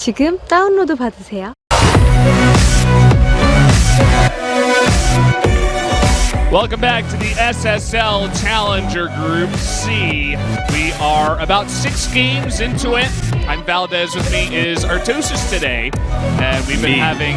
지금 다운로드 받으세요. Welcome back to the SSL Challenger Group C. We are about 6 games into it. I'm Valdez. With me is Artosis today. And we've been having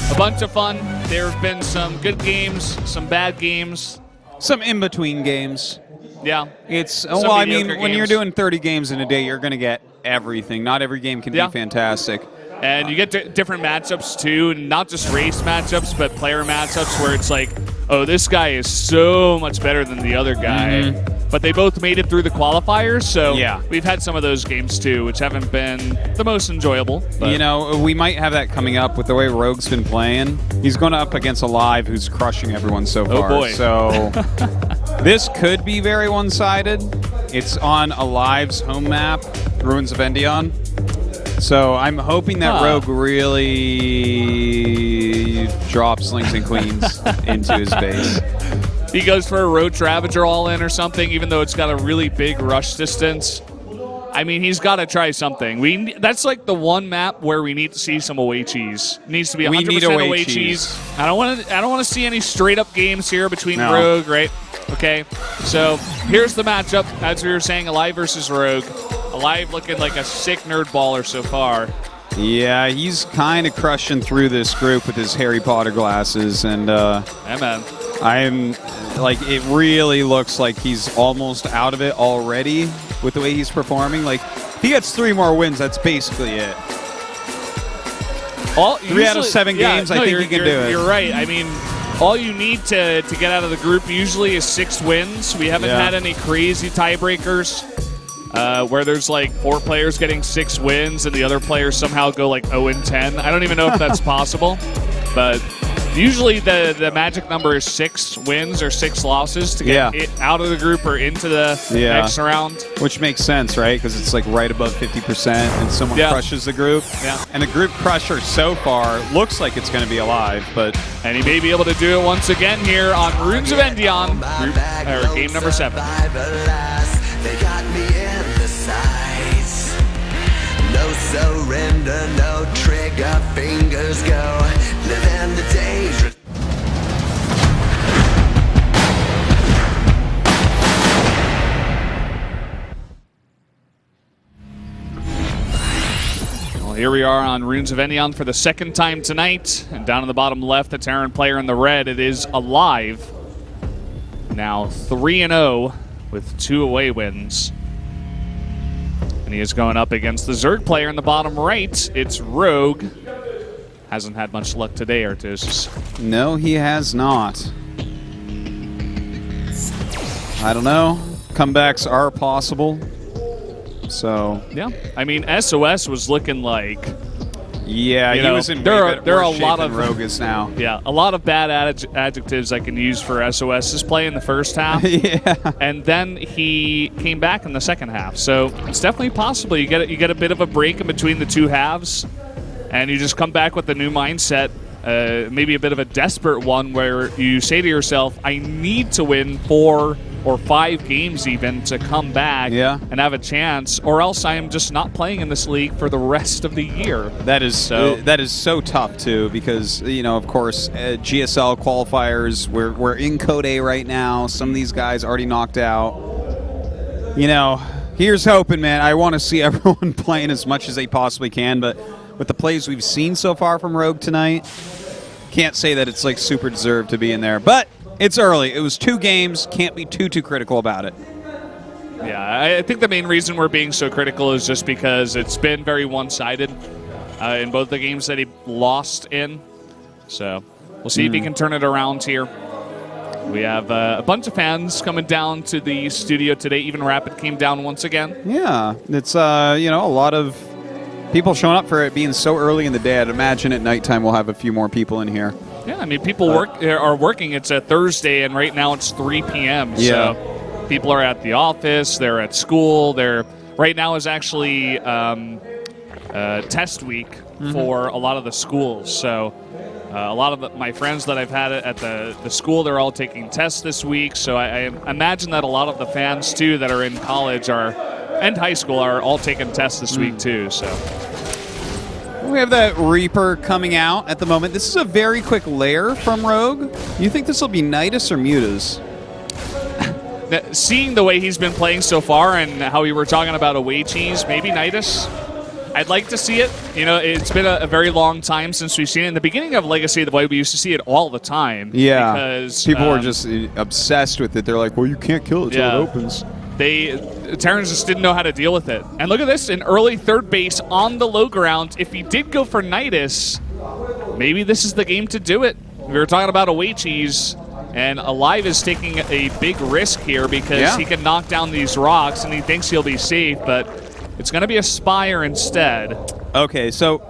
a bunch of fun. There have been some good games, some bad games. Some in-between games. Yeah. It's well, I mean, when you're doing 30 games in a day, you're going to get everything. Not every game can be fantastic. And you get different matchups, too. Not just race matchups, but player matchups where it's like, oh, this guy is so much better than the other guy. But they both made it through the qualifiers, so we've had some of those games, too, which haven't been the most enjoyable. But. You know, we might have that coming up with the way Rogue's been playing. He's going up against aLive, who's crushing everyone so far. Oh, boy. So this could be very one-sided. It's on aLive's home map, Ruins of Endion. So I'm hoping that Rogue really drops Lings and Queens into his base. He goes for a Roach Ravager all-in or something, even though it's got a really big rush distance. I mean, he's got to try something. That's like the one map where we need to see some away cheese. It needs to be 100% away cheese. I don't want to see any straight-up games here between Rogue, right? Okay, so here's the matchup. As we were saying, aLive versus Rogue. aLive looking like a sick nerd baller so far. Yeah, he's kind of crushing through this group with his Harry Potter glasses, and I'm like, it really looks like he's almost out of it already with the way he's performing. Like, if he gets 3 more wins, that's basically it. 3 out of 7 games, I think he can do it. You're right. I mean, all you need to get out of the group usually is 6 wins. We haven't had any crazy tiebreakers where there's like 4 players getting 6 wins and the other players somehow go like 0-10. I don't even know if that's possible, but usually the magic number is 6 wins or 6 losses to get it out of the group or into the next round. Which makes sense, right? Because it's like right above 50% and someone crushes the group. Yeah. And the group crusher so far looks like it's going to be aLive, but... And he may be able to do it once again here on Ruins of Endion, game number 7. They got me in the sights. No surrender, no trigger, fingers go. Living the days. Well, here we are on Ruins of Endion for the 2nd time tonight. And down in the bottom left, the Terran player in the red, it is aLive. Now 3-0 with 2 away wins. And he is going up against the Zerg player in the bottom right. It's Rogue. Hasn't had much luck today, Artus. No, he has not. I don't know. Comebacks are possible. So... Yeah. I mean, SOS was looking like... Yeah, he was in there are a lot of Rogue is now. Yeah, a lot of bad adjectives I can use for SOS's play in the first half. And then he came back in the second half. So it's definitely possible you get a bit of a break in between the 2 halves, and you just come back with a new mindset. Maybe a bit of a desperate one where you say to yourself, I need to win 4 or 5 games even to come back and have a chance, or else I am just not playing in this league for the rest of the year. That is so tough too, because of course GSL qualifiers, we're in Code A right now. Some of these guys already knocked out. Here's hoping, man. I want to see everyone playing as much as they possibly can, but with the plays we've seen so far from Rogue tonight, can't say that it's like super deserved to be in there, but it's early. It was 2 games. Can't be too critical about it. Yeah, I think the main reason we're being so critical is just because it's been very one-sided in both the games that he lost in. So we'll see if he can turn it around here. We have a bunch of fans coming down to the studio today. Even Rapid came down once again. Yeah, it's a lot of people showing up for it being so early in the day. I'd imagine at nighttime we'll have a few more people in here. Yeah, I mean, people are working. It's a Thursday, and right now it's 3 p.m. So people are at the office. They're at school. Right now is actually test week for a lot of the schools. So a lot of my friends that I've had at the school, they're all taking tests this week. So I imagine that a lot of the fans, too, that are in college and high school are all taking tests this week, too. So We have that Reaper coming out at the moment. This is a very quick lair from Rogue. You think this will be Nidus or Mutas? Seeing the way he's been playing so far and how we were talking about away cheese, maybe Nidus. I'd like to see it. You know, it's been a very long time since we've seen it. In the beginning of Legacy of the Void, we used to see it all the time. Yeah, because people were just obsessed with it. They're like, well, you can't kill it till it opens. Terrans just didn't know how to deal with it. And look at this, an early third base on the low ground. If he did go for Nidus, maybe this is the game to do it. We were talking about away cheese. And aLive is taking a big risk here because he can knock down these rocks and he thinks he'll be safe, but it's going to be a Spire instead. Okay, so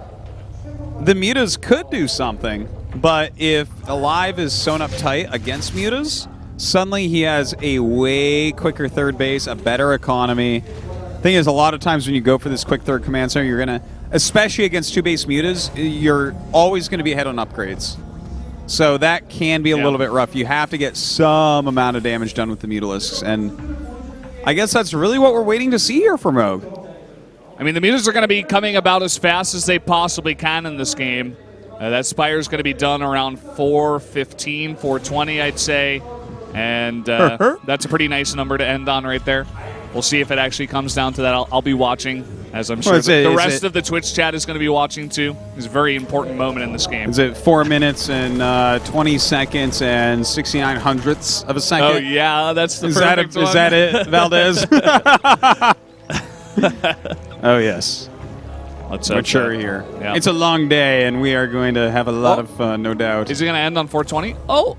the Mutas could do something, but if aLive is sewn up tight against Mutas, suddenly he has a way quicker third base, a better economy. Thing is, a lot of times when you go for this quick third command center, you're going to, especially against two-base Mutas, you're always going to be ahead on upgrades. So that can be a little bit rough. You have to get some amount of damage done with the Mutalisks, and I guess that's really what we're waiting to see here from Rogue. I mean, the Mutas are going to be coming about as fast as they possibly can in this game. That Spire is going to be done around 4:15, 4:20, I'd say, and that's a pretty nice number to end on right there. We'll see if it actually comes down to that. I'll be watching, as I'm sure the rest of the Twitch chat is going to be watching too. It's a very important moment in this game. Is it 4 minutes and 20 seconds and 69 hundredths of a second? Oh, yeah, that's the perfect one. Is that it, Valdez? Oh, yes. Let's mature here. Yeah. It's a long day, and we are going to have a lot of fun, no doubt. Is it going to end on 4:20? Oh,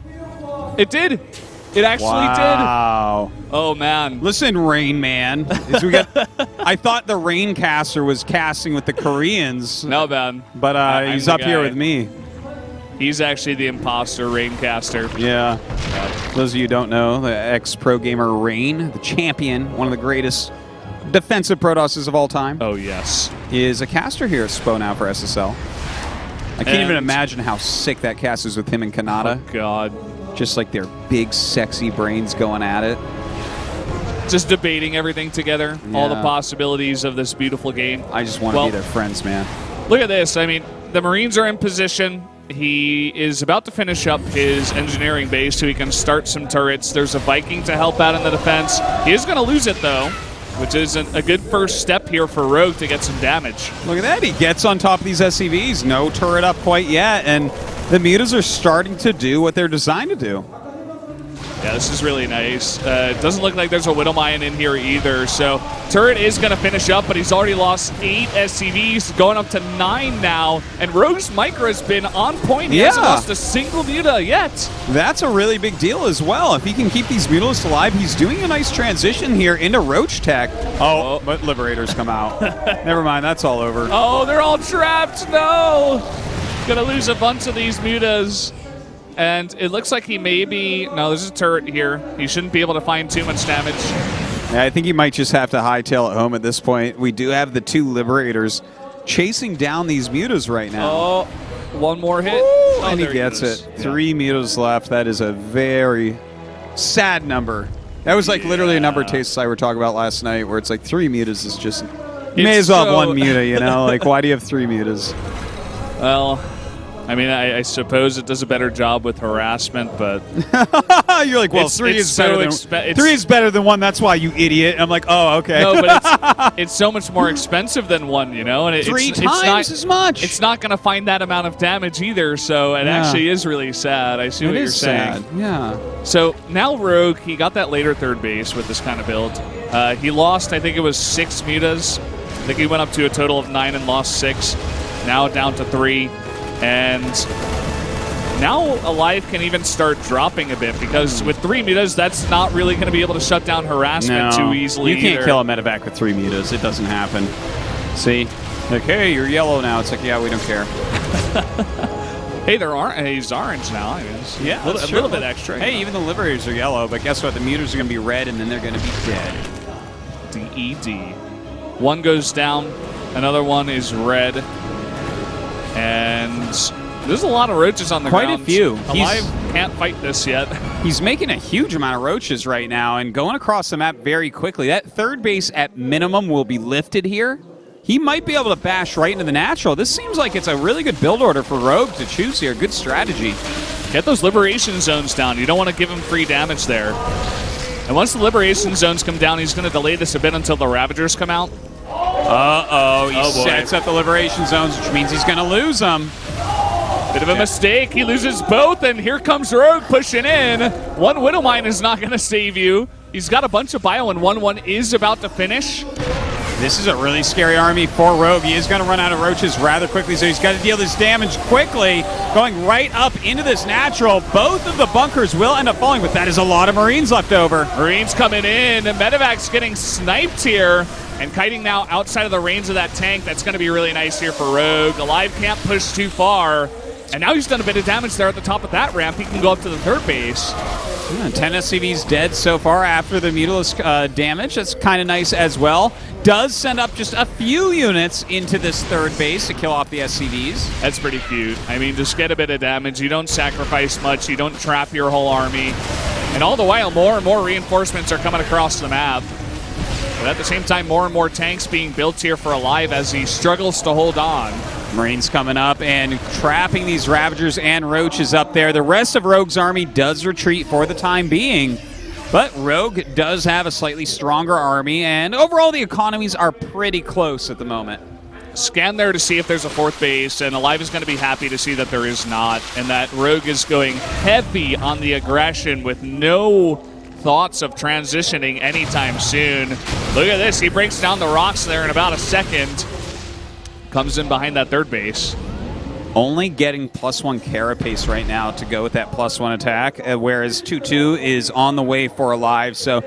it did. It actually did. Wow. Oh, man. Listen, Rain Man. I thought the Raincaster was casting with the Koreans. No, man. But he's up here with me. He's actually the imposter Raincaster. Yeah. Those of you who don't know, the ex-pro gamer Rain, the champion, one of the greatest defensive Protosses of all time. Oh, yes. Is a caster here at Spo now for SSL. I can't even imagine how sick that cast is with him and Kanata. Oh, God. Just like their big, sexy brains going at it. Just debating everything together, all the possibilities of this beautiful game. I just want to be their friends, man. Look at this. I mean, the Marines are in position. He is about to finish up his engineering base so he can start some turrets. There's a Viking to help out in the defense. He is going to lose it, though, which is a good first step here for Rogue to get some damage. Look at that. He gets on top of these SCVs. No turret up quite yet, and the Mutas are starting to do what they're designed to do. Yeah, this is really nice. It doesn't look like there's a Widowmine in here either, so turret is going to finish up, but he's already lost 8 SCVs, going up to 9 now, and Rogue's Micro has been on point. He hasn't lost a single Muta yet. That's a really big deal as well. If he can keep these Mutalisks alive, he's doing a nice transition here into Roach Tech. Oh, but Liberators come out. Never mind, that's all over. Oh, they're all trapped. No! Gonna lose a bunch of these Mutas. And it looks like he may be... No, there's a turret here. He shouldn't be able to find too much damage. Yeah, I think he might just have to hightail it home at this point. We do have the 2 Liberators chasing down these Mutas right now. Oh, one more hit. And he gets it. 3 Mutas left. That is a very sad number. That was like literally a number Tastes I were talking about last night where it's like 3 Mutas is just... You may as well have 1 Muta, you know? Like, why do you have 3 Mutas? Well... I mean, I suppose it does a better job with harassment, but... You're like, well, 3 is better than 1, that's why, you idiot. I'm like, oh, okay. No, but it's so much more expensive than 1, you know? And 3 times as much. It's not going to find that amount of damage either, so it actually is really sad. I see what you're saying. Sad. Yeah. So now Rogue, he got that later third base with this kind of build. He lost, I think it was 6 Mutas. I think he went up to a total of 9 and lost 6. Now down to 3. And now aLive can even start dropping a bit because with 3 Mutas, that's not really going to be able to shut down harassment too easily. You can't kill a medevac with 3 Mutas. It doesn't happen. See? Like, hey, you're yellow now. It's like, yeah, we don't care. Hey, he's orange now. I mean, yeah, a little bit extra. Hey, even the Liberators are yellow, but guess what? The Mutas are going to be red, and then they're going to be dead. DED. One goes down. Another one is red. And there's a lot of roaches on the ground. Quite a few. aLive can't fight this yet. He's making a huge amount of roaches right now and going across the map very quickly. That third base at minimum will be lifted here. he might be able to bash right into the natural. This seems like it's a really good build order for Rogue to choose here. Good strategy. Get those liberation zones down. You don't want to give him free damage there. And once the liberation zones come down, he's going to delay this a bit until the Ravagers come out. Uh-oh. He sets up the liberation zones, which means he's going to lose them. Bit of a mistake. He loses both, and here comes Rogue pushing in. One Widowmine is not going to save you. He's got a bunch of bio, and 1-1 is about to finish. This is a really scary army for Rogue. He is going to run out of roaches rather quickly, so he's got to deal this damage quickly, going right up into this natural. Both of the bunkers will end up falling, but that is a lot of Marines left over. Marines coming in, and Medevac's getting sniped here, and kiting now outside of the range of that tank. That's going to be really nice here for Rogue. aLive can't push too far, and now he's done a bit of damage there at the top of that ramp. He can go up to the third base. 10 SCVs dead so far after the Mutalisk damage. That's kind of nice as well. Does send up just a few units into this third base to kill off the SCVs. That's pretty cute. I mean, just get a bit of damage. You don't sacrifice much. You don't trap your whole army. And all the while, more and more reinforcements are coming across the map. But at the same time, more and more tanks being built here for aLive as he struggles to hold on. Marines coming up and trapping these Ravagers and Roaches up there. The rest of Rogue's army does retreat for the time being, but Rogue does have a slightly stronger army, and overall the economies are pretty close at the moment. Scan there to see if there's a fourth base, and aLive is going to be happy to see that there is not, and that Rogue is going heavy on the aggression with no thoughts of transitioning anytime soon. Look at this. He breaks down the rocks there in about a second. Comes in behind that third base. Only getting +1 carapace right now to go with that +1 attack, whereas 2-2 is on the way for aLive. So,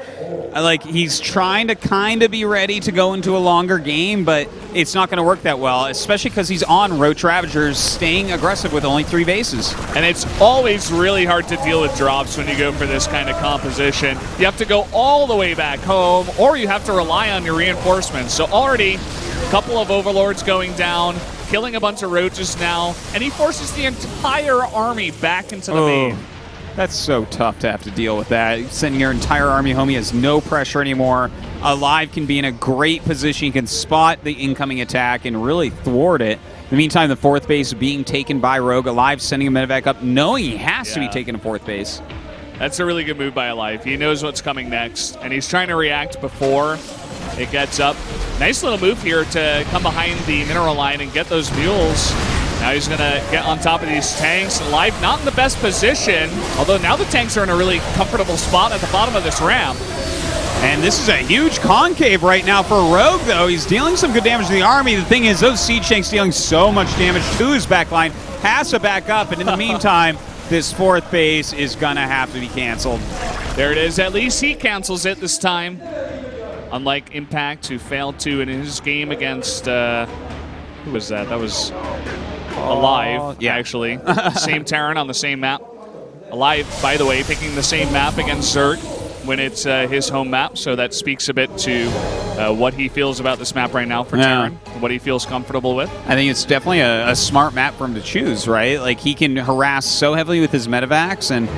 like, he's trying to kind of be ready to go into a longer game, but it's not going to work that well, especially because he's on Roach Ravagers, staying aggressive with only 3 bases. And it's always really hard to deal with drops when you go for this kind of composition. You have to go all the way back home, or you have to rely on your reinforcements. So already, a couple of Overlords going down, killing a bunch of roaches now, and he forces the entire army back into the main. That's so tough to have to deal with that. Sending your entire army home, he has no pressure anymore. aLive can be in a great position. He can spot the incoming attack and really thwart it. In the meantime, the fourth base being taken by Rogue. aLive sending a medevac up, knowing he has to be taking a fourth base. That's a really good move by aLive. He knows what's coming next, and he's trying to react before it gets up. Nice little move here to come behind the mineral line and get those mules. Now he's going to get on top of these tanks. aLive not in the best position, although now the tanks are in a really comfortable spot at the bottom of this ramp. And this is a huge concave right now for Rogue, though. He's dealing some good damage to the army. The thing is, those siege tanks dealing so much damage to his backline. Has to back up, and in the meantime, this fourth base is going to have to be canceled. There it is. At least he cancels it this time. Unlike Impact, who failed to in his game against, who was that? That was aLive, actually. Same Terran on the same map. aLive, by the way, picking the same map against Zerg when it's his home map, so that speaks a bit to what he feels about this map right now for Terran, what he feels comfortable with. I think it's definitely a smart map for him to choose, right? Like, he can harass so heavily with his medevacs, and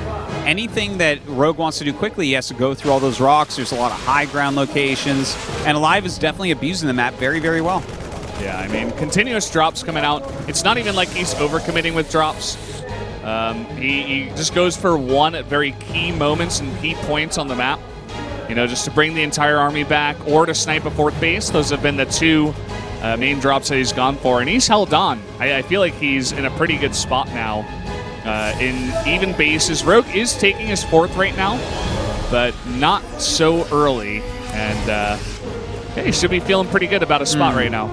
anything that Rogue wants to do quickly, he has to go through all those rocks. There's a lot of high ground locations, and aLive is definitely abusing the map very, very well. Yeah, I mean, continuous drops coming out. It's not even like he's overcommitting with drops. He just goes for one at very key moments and key points on the map. You know, just to bring the entire army back or to snipe a fourth base. Those have been the two main drops that he's gone for, and he's held on. I feel like he's in a pretty good spot now. In even bases, Rogue is taking his fourth right now, but not so early. And he should be feeling pretty good about his spot right now.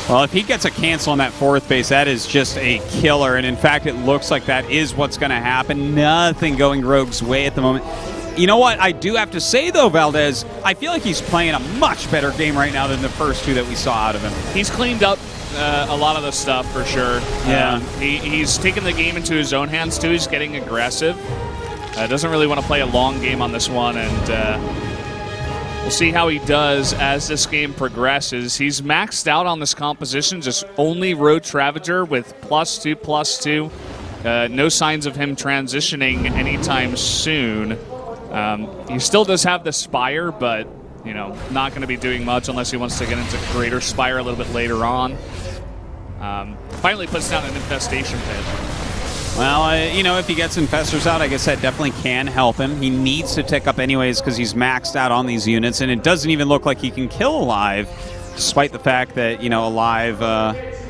Well, if he gets a cancel on that fourth base, that is just a killer. And in fact, it looks like that is what's going to happen. Nothing going Rogue's way at the moment. You know what? I do have to say, though, Valdez, I feel like he's playing a much better game right now than the first two that we saw out of him. He's cleaned up a lot of the stuff for sure. Yeah. He's taken the game into his own hands, too. He's getting aggressive. Doesn't really want to play a long game on this one, and we'll see how he does as this game progresses. He's maxed out on this composition, just only Roach Ravager with +2/+2. No signs of him transitioning anytime soon. He still does have the Spire, but you know, not going to be doing much unless he wants to get into Greater Spire a little bit later on. Finally puts down an Infestation Pit. Well, you know, if he gets Infestors out, I guess that definitely can help him. He needs to tick up anyways because he's maxed out on these units, and it doesn't even look like he can kill aLive, despite the fact that, you know, aLive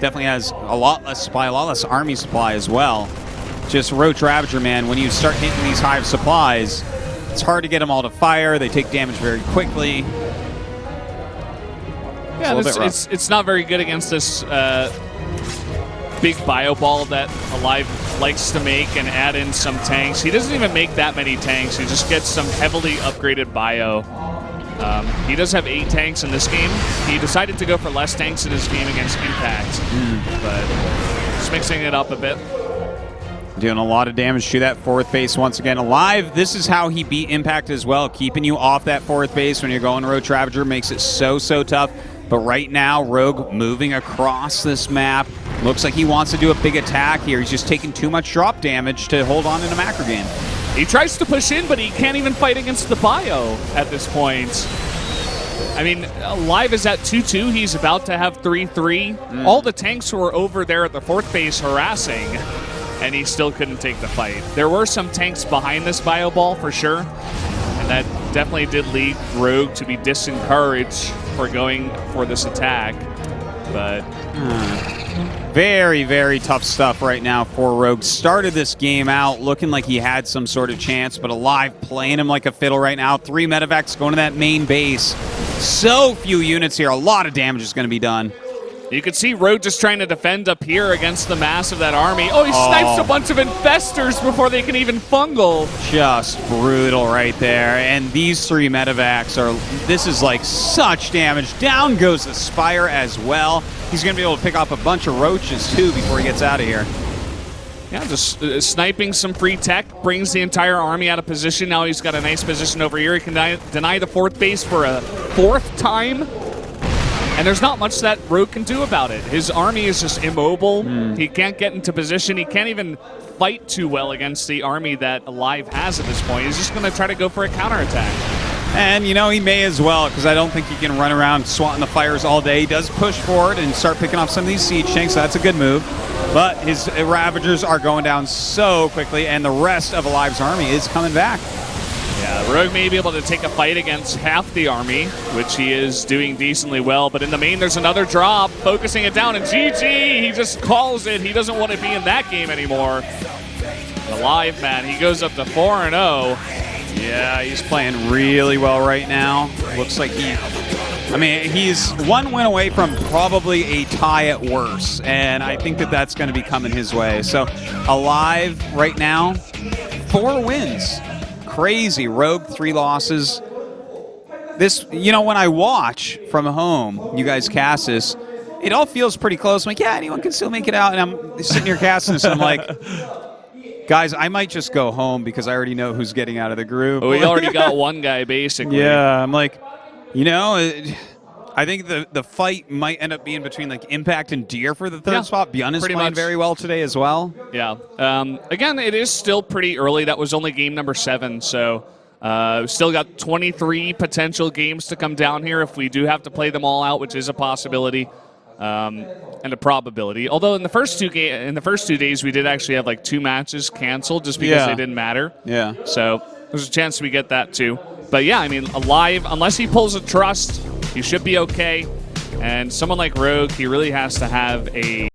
definitely has a lot less supply, a lot less army supply as well. Just Roach Ravager, man, when you start hitting these hive supplies, it's hard to get them all to fire. They take damage very quickly. Yeah, it's not very good against this big bio ball that aLive likes to make and add in some tanks. He doesn't even make that many tanks. He just gets some heavily upgraded bio. He does have 8 tanks in this game. He decided to go for less tanks in his game against Impact, but just mixing it up a bit. Doing a lot of damage to that 4th base once again. aLive, this is how he beat Impact as well. Keeping you off that 4th base when you're going Roach Ravager makes it so tough. But right now, Rogue moving across this map. Looks like he wants to do a big attack here. He's just taking too much drop damage to hold on in a macro game. He tries to push in, but he can't even fight against the bio at this point. I mean, aLive is at 2-2. He's about to have 3-3. All the tanks were over there at the 4th base harassing, and he still couldn't take the fight. There were some tanks behind this bio ball for sure, and that definitely did lead Rogue to be disencouraged for going for this attack. But very tough stuff right now for Rogue. Started this game out looking like he had some sort of chance, but aLive playing him like a fiddle right now. 3 medevacs going to that main base. So few units here. A lot of damage is going to be done. You can see Rogue just trying to defend up here against the mass of that army. Oh, he snipes a bunch of Infestors before they can even fungal. Just brutal right there. And these 3 medevacs are, this is like such damage. Down goes the Spire as well. He's going to be able to pick up a bunch of roaches too before he gets out of here. Yeah, just sniping some free tech brings the entire army out of position. Now he's got a nice position over here. He can deny the 4th base for a 4th time. And there's not much that Rogue can do about it. His army is just immobile. He can't get into position. He can't even fight too well against the army that aLive has at this point. He's just going to try to go for a counterattack. And, you know, he may as well, because I don't think he can run around swatting the fires all day. He does push forward and start picking off some of these siege tanks, so that's a good move. But his Ravagers are going down so quickly, and the rest of aLive's army is coming back. Yeah, Rogue may be able to take a fight against half the army, which he is doing decently well. But in the main, there's another drop, focusing it down, and GG, he just calls it. He doesn't want to be in that game anymore. aLive, man, he goes up to 4-0. Yeah, he's playing really well right now. Looks like he's 1 win away from probably a tie at worst, and I think that that's going to be coming his way. So aLive right now, 4 wins. Crazy. Rogue 3 losses. This, you know, when I watch from home, you guys cast this, it all feels pretty close. I'm like, yeah, anyone can still make it out. And I'm sitting here casting this, and I'm like, guys, I might just go home because I already know who's getting out of the group. We already got one guy, basically. Yeah, I'm like, you know, I think the fight might end up being between like Impact and Deer for the 3rd spot. Bjorn is playing very well today as well. Yeah. Again, it is still pretty early. That was only game number 7, so still got 23 potential games to come down here if we do have to play them all out, which is a possibility and a probability. Although in the first 2 days we did actually have like 2 matches canceled just because they didn't matter. Yeah. So there's a chance we get that too. But yeah, I mean, aLive, unless he pulls a trust, he should be okay. And someone like Rogue, he really has to have a